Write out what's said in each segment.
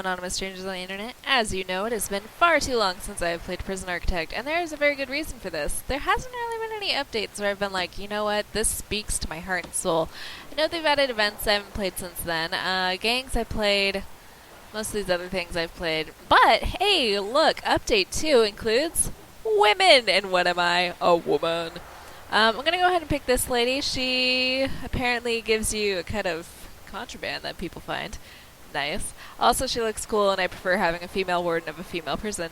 Anonymous strangers on the internet. As you know, it has been far too long since I have played Prison Architect, and there is a very good reason for this. There hasn't really been any updates where I've been like, you know what, this speaks to my heart and soul. I know they've added events I haven't played since then. Gangs I played, most of these other things I've played. But, hey, look, update 2 includes women! And what am I? A woman. I'm gonna go ahead and pick this lady. She apparently gives you a kind of contraband that people find. Nice. Also, she looks cool, and I prefer having a female warden of a female prison.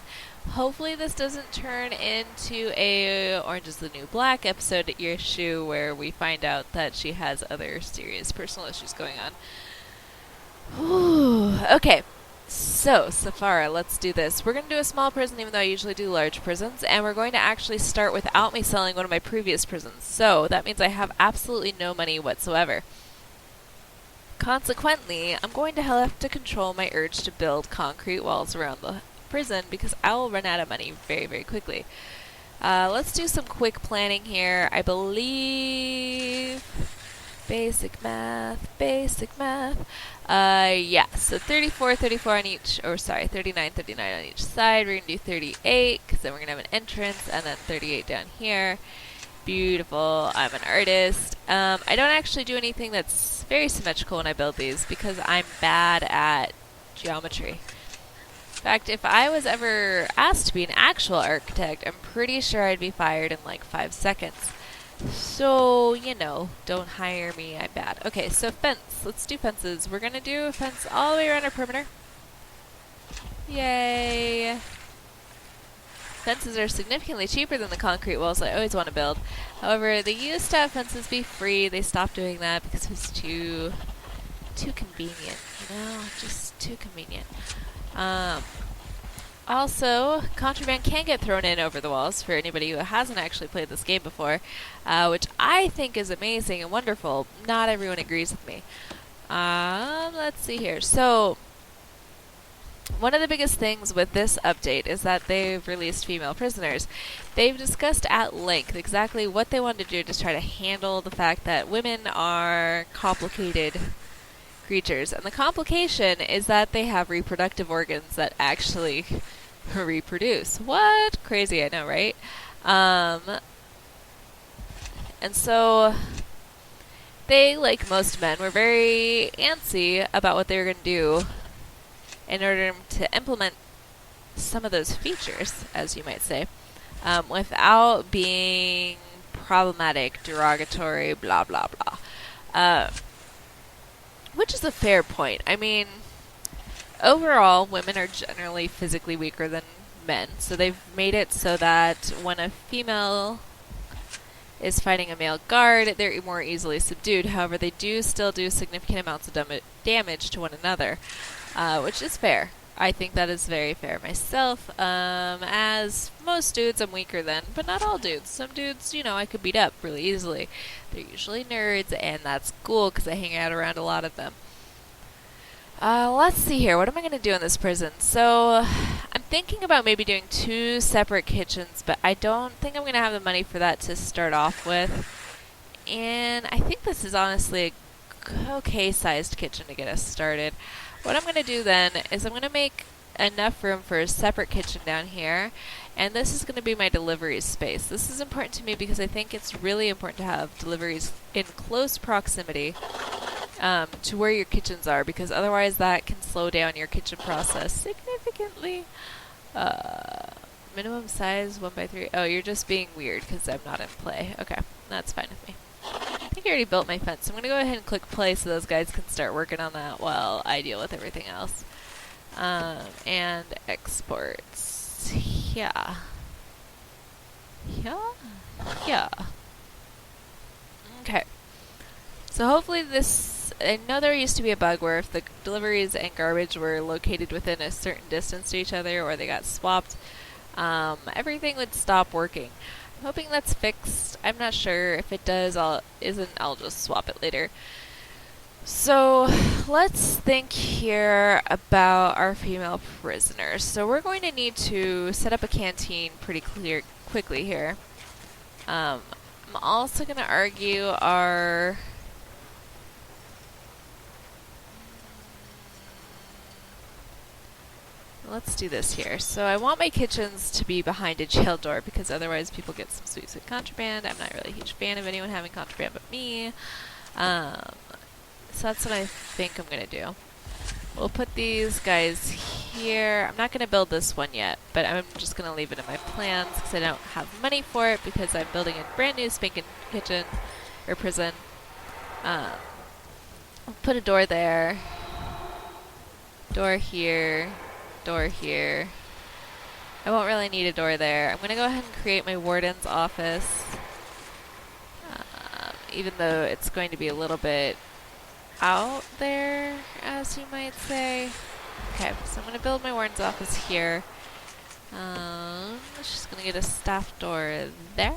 Hopefully, this doesn't turn into a Orange is the New Black episode issue where we find out that she has other serious personal issues going on. Whew. Okay, so Safara, let's do this. We're going to do a small prison, even though I usually do large prisons, and we're going to actually start without me selling one of my previous prisons. So that means I have absolutely no money whatsoever. Consequently, I'm going to have to control my urge to build concrete walls around the prison because I will run out of money very, very quickly. Let's do some quick planning here. I believe basic math. Yeah, so 34, 34 on each, or sorry, 39, 39 on each side. We're going to do 38 because then we're going to have an entrance, and then 38 down here. Beautiful. I'm an artist. I don't actually do anything that's very symmetrical when I build these because I'm bad at geometry. In fact, if I was ever asked to be an actual architect, I'm pretty sure I'd be fired in like 5 seconds. So, you know, don't hire me. I'm bad. Okay, so fence. Let's do fences. We're going to do a fence all the way around our perimeter. Yay. Fences are significantly cheaper than the concrete walls I always want to build. However, they used to have fences be free. They stopped doing that because it was too convenient, you know? Just too convenient. Also, contraband can get thrown in over the walls for anybody who hasn't actually played this game before, which I think is amazing and wonderful. Not everyone agrees with me. Let's see here. So, one of the biggest things with this update is that they've released female prisoners. They've discussed at length exactly what they want to do to try to handle the fact that women are complicated creatures. And the complication is that they have reproductive organs that actually reproduce. What? Crazy, I know, right? And so they, like most men, were very antsy about what they were going to do in order to implement some of those features, as you might say, without being problematic, derogatory, blah, blah, blah. Which is a fair point. I mean, overall, women are generally physically weaker than men, so they've made it so that when a female is fighting a male guard, they're more easily subdued. However, they do still do significant amounts of damage to one another. Which is fair. I think that is very fair myself. As most dudes, I'm weaker than, but not all dudes. Some dudes, you know, I could beat up really easily. They're usually nerds, and that's cool because I hang out around a lot of them. Let's see here. What am I going to do in this prison? So, I'm thinking about maybe doing 2 separate kitchens, but I don't think I'm going to have the money for that to start off with. And I think this is honestly a okay-sized kitchen to get us started. What I'm going to do then is I'm going to make enough room for a separate kitchen down here, and this is going to be my deliveries space. This is important to me because I think it's really important to have deliveries in close proximity to where your kitchens are, because otherwise that can slow down your kitchen process significantly. Minimum size 1x3. Oh, you're just being weird because I'm not in play. Okay, that's fine with me. I think I already built my fence. So I'm going to go ahead and click play so those guys can start working on that while I deal with everything else. And exports. Yeah. Okay. So hopefully this... I know there used to be a bug where if the deliveries and garbage were located within a certain distance to each other or they got swapped, everything would stop working. Hoping that's fixed. I'm not sure. If it does, I'll just swap it later. So let's think here about our female prisoners. So we're going to need to set up a canteen pretty quickly here. I'm also going to argue our let's do this here. So I want my kitchens to be behind a jail door because otherwise people get some sweet, sweet contraband. I'm not really a huge fan of anyone having contraband but me. So that's what I think I'm going to do. We'll put these guys here. I'm not going to build this one yet, but I'm just going to leave it in my plans because I don't have money for it because I'm building a brand new spanking kitchen or prison. I'll put a door there. Door here. Door here. I won't really need a door there. I'm going to go ahead and create my warden's office. Even though it's going to be a little bit out there, as you might say. Okay, so I'm going to build my warden's office here. Just going to get a staff door there.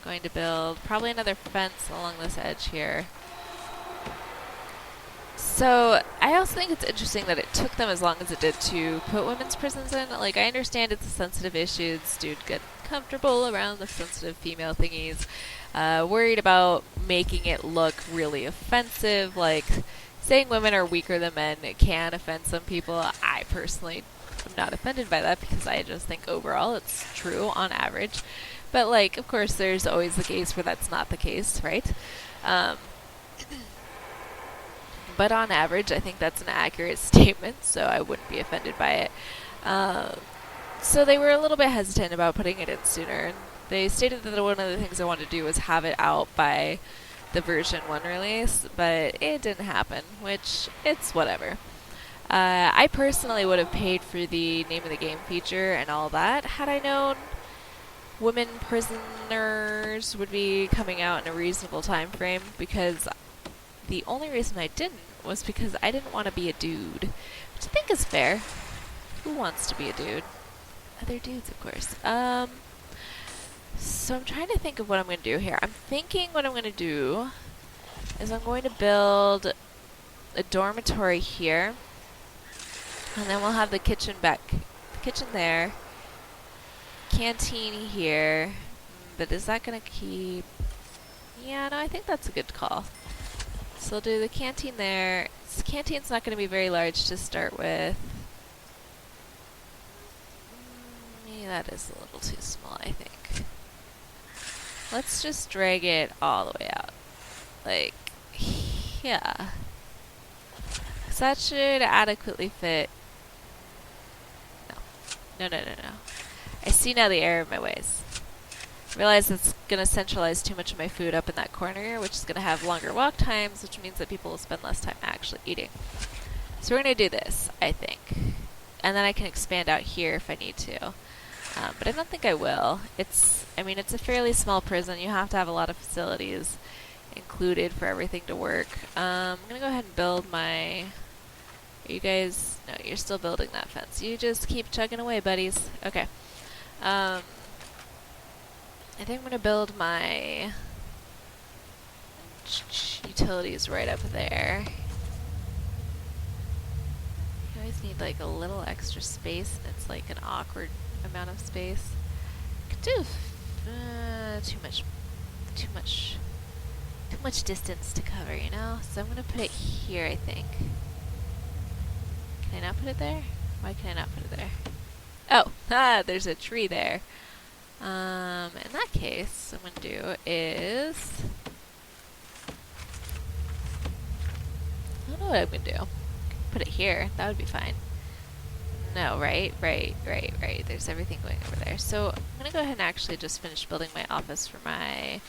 Going to build probably another fence along this edge here. So I also think it's interesting that it took them as long as it did to put women's prisons in. Like, I understand it's a sensitive issue. Dude, get comfortable around the sensitive female thingies. Worried about making it look really offensive. Like, saying women are weaker than men can offend some people. I personally am not offended by that because I just think overall it's true on average. But, like, of course, there's always the case where that's not the case, right? But on average, I think that's an accurate statement, so I wouldn't be offended by it. So they were a little bit hesitant about putting it in sooner. And they stated that one of the things I wanted to do was have it out by the version 1 release, but it didn't happen, which it's whatever. I personally would have paid for the name of the game feature and all that had I known women prisoners would be coming out in a reasonable time frame, because the only reason I didn't was because I didn't want to be a dude, which I think is fair. Who wants to be a dude? Other dudes, of course. So I'm trying to think of what I'm going to do here. I'm thinking what I'm going to do is I'm going to build a dormitory here, and then we'll have the kitchen there, canteen here. But is that going to keep... Yeah, no, I think that's a good call. So we'll do the canteen there. This canteen's not going to be very large to start with. Yeah, that is a little too small, I think. Let's just drag it all the way out. Like, yeah. Because that should adequately fit. No. I see now the error of my ways. Realize it's going to centralize too much of my food up in that corner, which is going to have longer walk times, which means that people will spend less time actually eating. So we're going to do this, I think. And then I can expand out here if I need to. But I don't think I will. It's a fairly small prison. You have to have a lot of facilities included for everything to work. I'm going to go ahead and build my... Are you guys... No, you're still building that fence. You just keep chugging away, buddies. Okay. I think I'm going to build my utilities right up there. You always need like a little extra space, and it's like an awkward amount of space. Could do too much distance to cover, you know? So I'm going to put it here, I think. Can I not put it there? Why can I not put it there? Oh, there's a tree there. In that case, what I'm going to do is... I don't know what I'm going to do. Put it here. That would be fine. No, right. There's everything going over there. So I'm going to go ahead and actually just finish building my office for my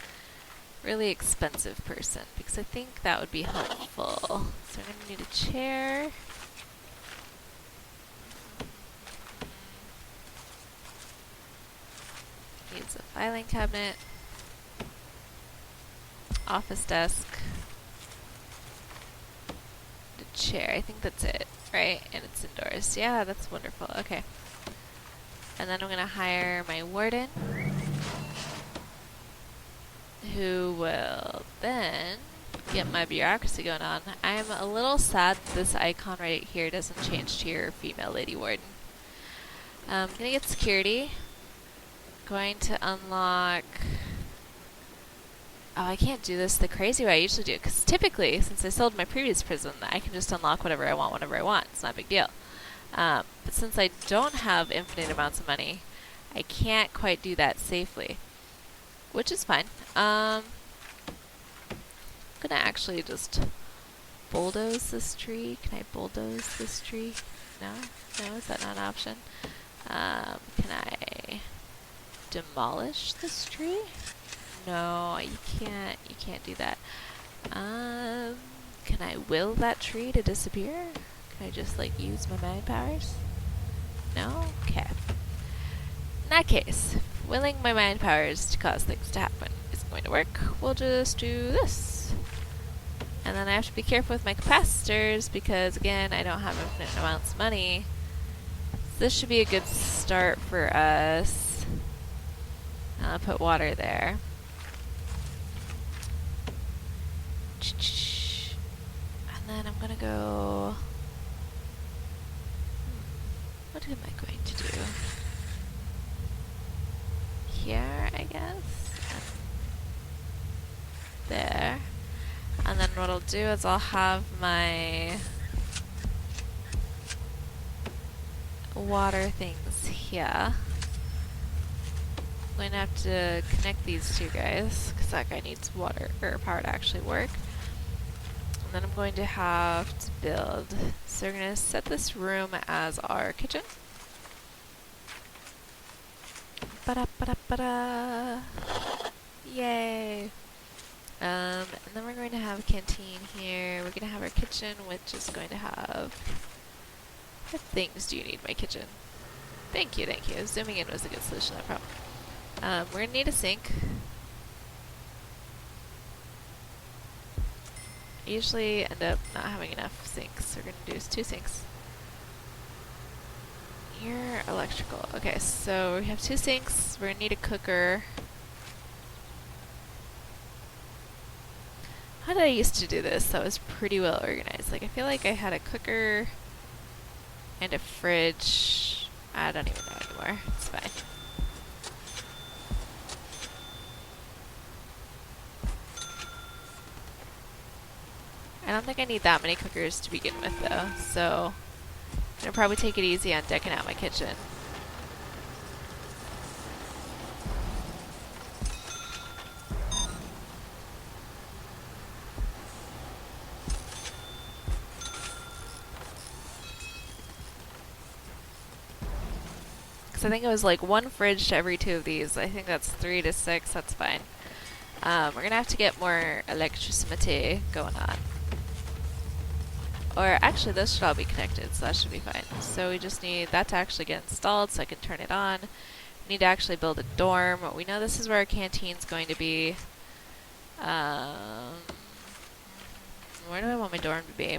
really expensive person, because I think that would be helpful. So I'm going to need a chair. Needs a filing cabinet, office desk, a chair. I think that's it, right? And it's indoors. Yeah, that's wonderful. Okay. And then I'm going to hire my warden, who will then get my bureaucracy going on. I'm a little sad that this icon right here doesn't change to your female lady warden. I'm going to get security. Going to unlock Oh, I can't do this the crazy way I usually do, because typically, since I sold my previous prison, I can just unlock whatever I want whenever I want. It's not a big deal. But since I don't have infinite amounts of money, I can't quite do that safely, which is fine. I'm gonna actually just bulldoze this tree. Can I bulldoze this tree? No? No, is that not an option? Can I demolish this tree? No, you can't do that. Can I will that tree to disappear? Can I just, like, use my mind powers? No? Okay. In that case, willing my mind powers to cause things to happen isn't going to work. We'll just do this. And then I have to be careful with my capacitors because, again, I don't have infinite amounts of money. So this should be a good start for us. I'll put water there. And then I'm gonna go... What am I going to do? Here, I guess. And there. And then what I'll do is I'll have my water things here. I'm going to have to connect these two guys, because that guy needs water, or power to actually work. And then I'm going to have to build. So we're going to set this room as our kitchen. Ba-da-ba-da-ba-da. Yay! And then we're going to have a canteen here. We're going to have our kitchen, which is going to have... What things do you need in my kitchen? Thank you, thank you. Zooming in was a good solution to that problem. We're going to need a sink. I usually end up not having enough sinks, so we're going to do 2 sinks. You're electrical. Okay, so we have 2 sinks. We're going to need a cooker. How did I used to do this? That was pretty well organized. Like, I feel like I had a cooker and a fridge. I don't even know anymore. It's fine. I don't think I need that many cookers to begin with, though, so I'm gonna probably take it easy on decking out my kitchen. Because I think it was like 1 fridge to every 2 of these. I think that's 3 to 6, that's fine. We're gonna have to get more electricity going on. Or actually, those should all be connected, so that should be fine. So we just need that to actually get installed so I can turn it on. We need to actually build a dorm. We know this is where our canteen's going to be. Where do I want my dorm to be?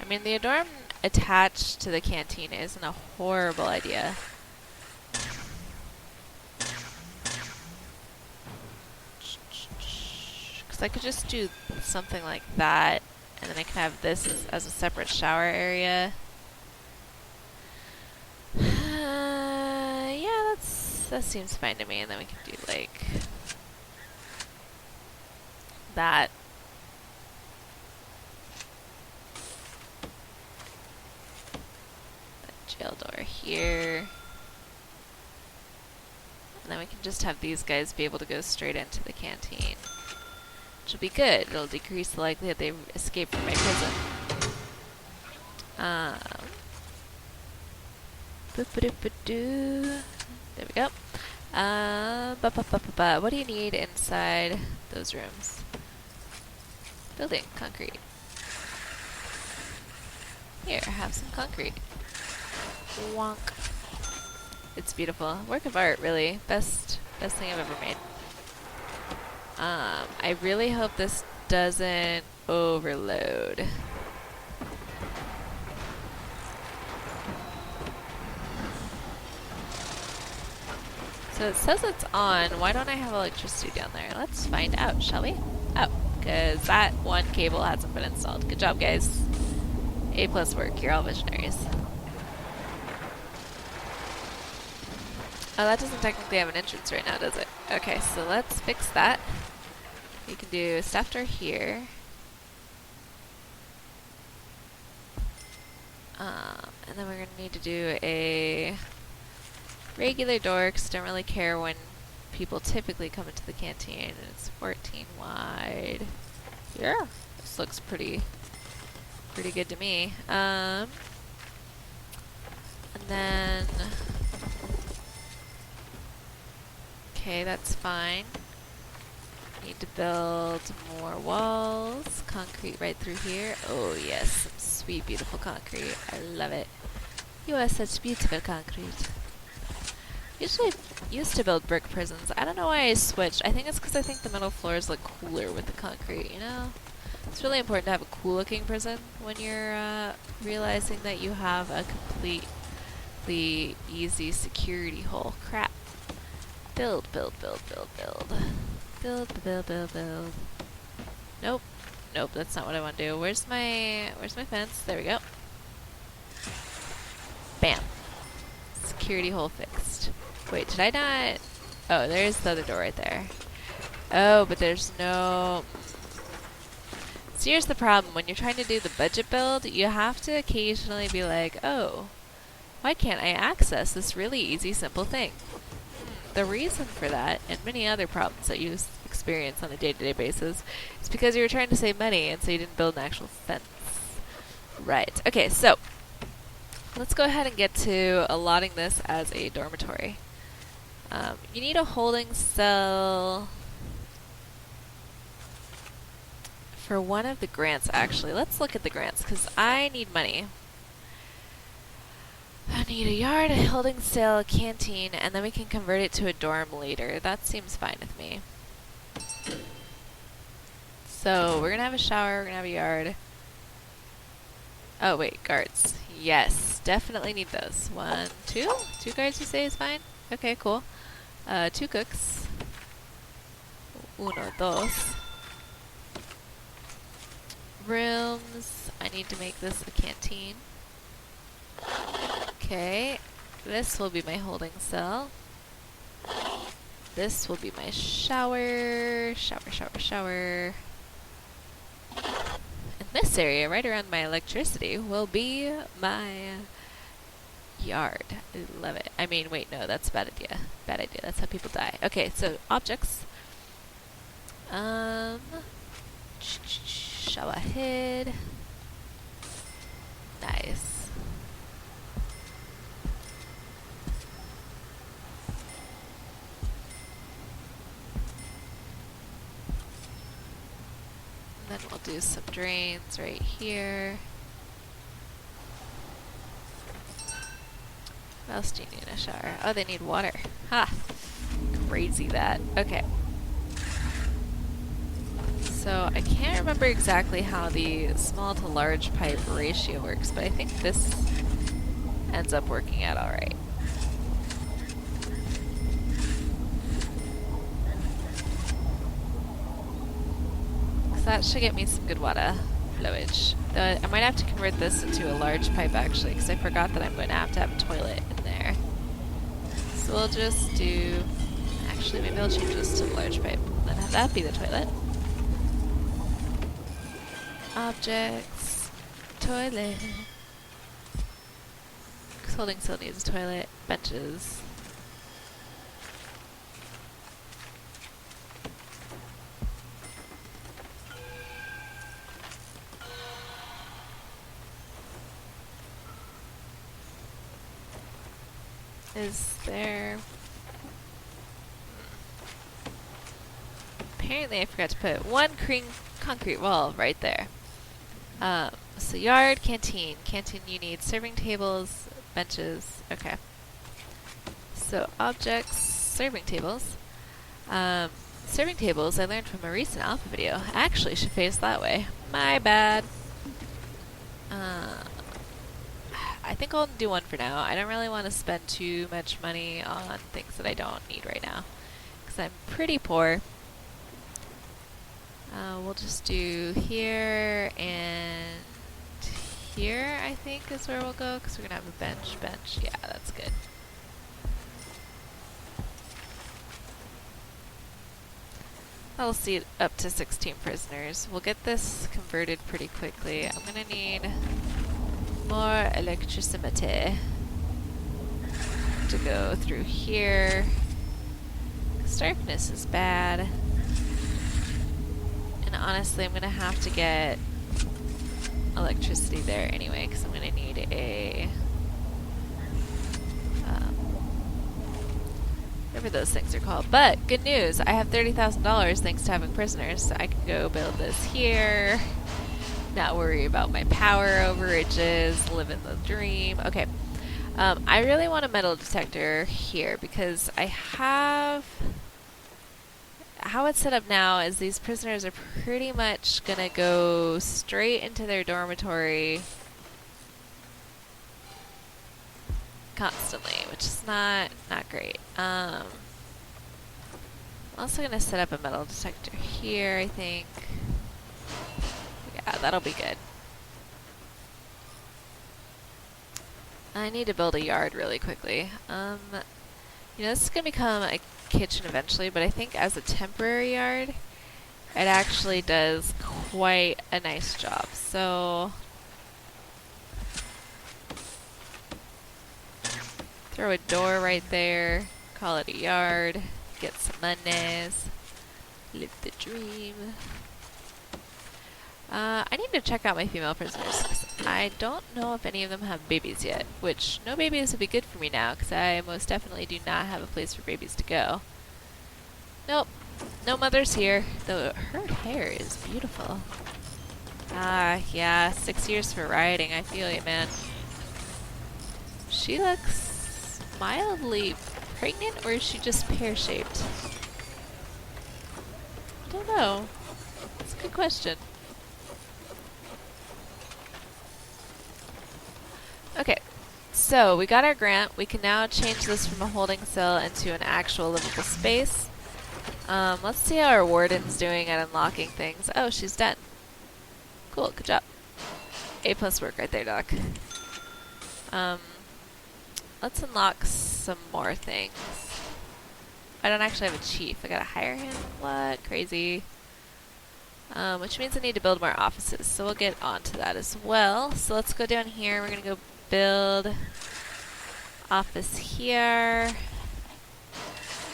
I mean, the dorm attached to the canteen isn't a horrible idea. Because I could just do something like that. And then I can have this as a separate shower area. Yeah, that seems fine to me. And then we can do like that. The jail door here. And then we can just have these guys be able to go straight into the canteen. Which will be good. It'll decrease the likelihood they escape from my prison. There we go. What do you need inside those rooms? Building concrete. Here, have some concrete. Wonk. It's beautiful. Work of art, really. Best thing I've ever made. I really hope this doesn't overload. So it says it's on. Why don't I have electricity down there? Let's find out, shall we? Oh, because that one cable hasn't been installed. Good job, guys. A+ work. You're all visionaries. Oh, that doesn't technically have an entrance right now, does it? Okay, so let's fix that. You can do a staff door here. And then we're going to need to do a regular door because I don't really care when people typically come into the canteen. And it's 14 wide. Yeah, this looks pretty good to me. And then, okay, that's fine. Need to build more walls. Concrete right through here. Oh yes, some sweet, beautiful concrete. I love it. You are such beautiful concrete. Usually used to build brick prisons. I don't know why I switched. I think it's because I think the metal floors look cooler with the concrete, you know? It's really important to have a cool looking prison when you're realizing that you have a completely easy security hole. Crap. Build, build, build, build, build. Build, build, build, build. Nope. Nope, that's not what I want to do. Where's my fence? There we go. Bam. Security hole fixed. Wait, did I not? Oh, there's the other door right there. Oh, but there's no... So here's the problem. When you're trying to do the budget build, you have to occasionally be like, oh, why can't I access this really easy, simple thing? The reason for that, and many other problems that you experience on a day-to-day basis, is because you were trying to save money, and so you didn't build an actual fence. Right. Okay, so let's go ahead and get to allotting this as a dormitory. You need a holding cell for one of the grants, actually. Let's look at the grants, because I need money. I need a yard, a holding cell, a canteen, and then we can convert it to a dorm later. That seems fine with me. So we're going to have a shower, we're going to have a yard. Oh, wait, guards. Yes, definitely need those. 1, 2? 2 guards you say is fine? Okay, cool. 2 cooks. 1, 2. Rooms. I need to make this a canteen. Okay, this will be my holding cell. This will be my shower. Shower. And this area, right around my electricity, will be my yard. I love it. I mean, wait, no, that's a bad idea. Bad idea. That's how people die. Okay, so objects. Shower head. Nice. And then we'll do some drains right here. What else do you need in a shower? Oh, they need water. Ha! Crazy that. Okay. So I can't remember exactly how the small to large pipe ratio works, but I think this ends up working out alright. That should get me some good water flowage. Though I might have to convert this into a large pipe actually, because I forgot that I'm going to have a toilet in there. So we'll just do... Actually, maybe I'll change this to a large pipe, and then have that be the toilet. Objects. Toilet. Because holding cell needs a toilet. Benches. Is there... Apparently I forgot to put one concrete wall right there. So yard, canteen. Canteen you need serving tables, benches. Okay. So objects, serving tables. Serving tables I learned from a recent alpha video. Actually should face that way. My bad. I think I'll do one for now. I don't really want to spend too much money on things that I don't need right now, because I'm pretty poor. We'll just do here and here, I think, is where we'll go, because we're going to have a bench. Yeah, that's good. I'll seat up to 16 prisoners. We'll get this converted pretty quickly. I'm gonna need more electricity to go through here. This darkness is bad. And honestly, I'm gonna have to get electricity there anyway, because I'm gonna need a whatever those things are called. But good news, I have $30,000 thanks to having prisoners, so I can go build this here. Not worry about my power overages, living the dream. Okay, I really want a metal detector here because I have... How it's set up now is these prisoners are pretty much gonna go straight into their dormitory constantly, which is not great. I'm also gonna set up a metal detector here, I think. Yeah, that'll be good. I need to build a yard really quickly. You know, this is gonna become a kitchen eventually, but I think as a temporary yard, it actually does quite a nice job. So throw a door right there, call it a yard, get some monies, live the dream. I need to check out my female prisoners, 'cause I don't know if any of them have babies yet, which no babies would be good for me now, because I most definitely do not have a place for babies to go. Nope, no mothers here, though her hair is beautiful. Yeah, 6 years for rioting, I feel you, man. She looks mildly pregnant, or is she just pear-shaped? I don't know. It's a good question. Okay, so we got our grant. We can now change this from a holding cell into an actual livable space. Let's see how our warden's doing at unlocking things. Oh, she's done. Cool, good job. A+ work right there, Doc. Let's unlock some more things. I don't actually have a chief. I gotta hire him? What? Crazy. Which means I need to build more offices, so we'll get onto that as well. So let's go down here. We're gonna go build office here.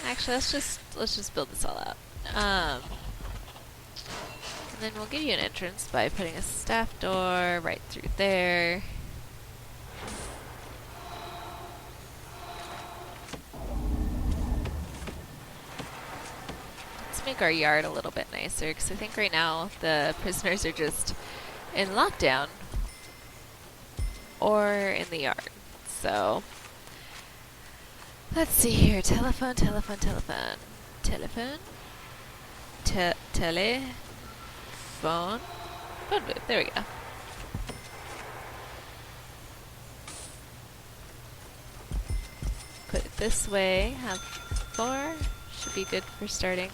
Actually, let's just build this all out. And then we'll give you an entrance by putting a staff door right through there. Let's make our yard a little bit nicer, because I think right now the prisoners are just in lockdown or in the yard. So let's see here. Telephone. Phone booth. There we go. Put it this way. Have 4. Should be good for starting.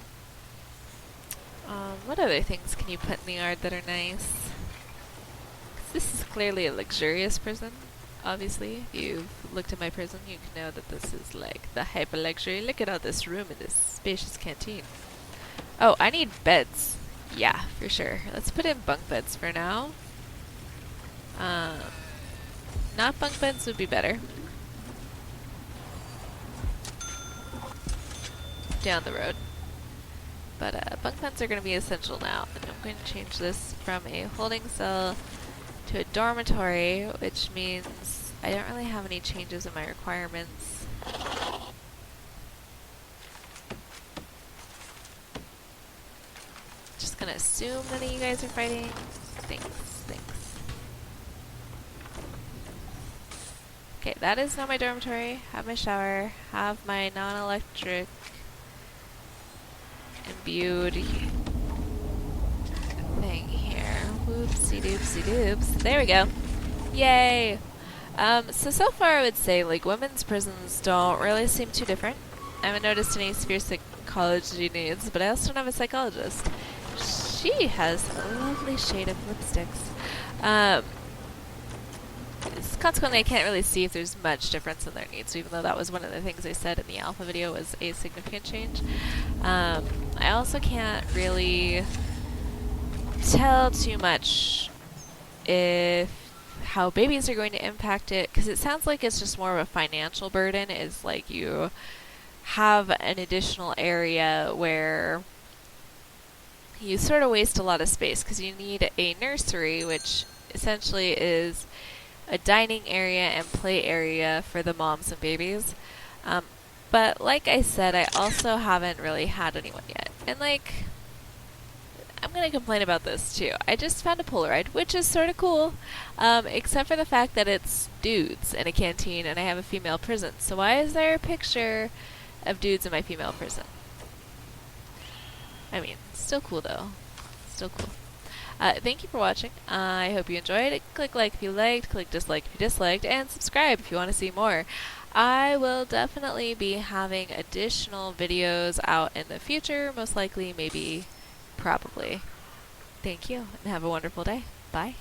What other things can you put in the yard that are nice? 'Cause this is clearly a luxurious prison. Obviously, if you've looked at my prison, you can know that this is like the hyper luxury. Look at all this room in this spacious canteen. Oh, I need beds. Yeah, for sure. Let's put in bunk beds for now. Not bunk beds would be better. Down the road. But bunk beds are going to be essential now. And I'm going to change this from a holding cell to a dormitory, which means I don't really have any changes in my requirements. Just gonna assume none of you guys are fighting. Thanks. Okay, that is now my dormitory. Have my shower. Have my non-electric imbued thing here. Whoopsie doopsie doops. There we go. Yay! So far I would say, like, women's prisons don't really seem too different. I haven't noticed any severe psychology needs, but I also don't have a psychologist. She has a lovely shade of lipsticks. Consequently, I can't really see if there's much difference in their needs, even though that was one of the things I said in the alpha video was a significant change. I also can't really tell too much if how babies are going to impact it, because it sounds like it's just more of a financial burden. Is like you have an additional area where you sort of waste a lot of space because you need a nursery, which essentially is a dining area and play area for the moms and babies. Um, but like I said, I also haven't really had anyone yet. And like, I'm going to complain about this too. I just found a Polaroid, which is sort of cool, except for the fact that it's dudes in a canteen and I have a female prison. So why is there a picture of dudes in my female prison? I mean, still cool though. Still cool. Thank you for watching. I hope you enjoyed it. Click like if you liked, click dislike if you disliked, and subscribe if you want to see more. I will definitely be having additional videos out in the future, most likely, maybe, probably. Thank you, and have a wonderful day. Bye.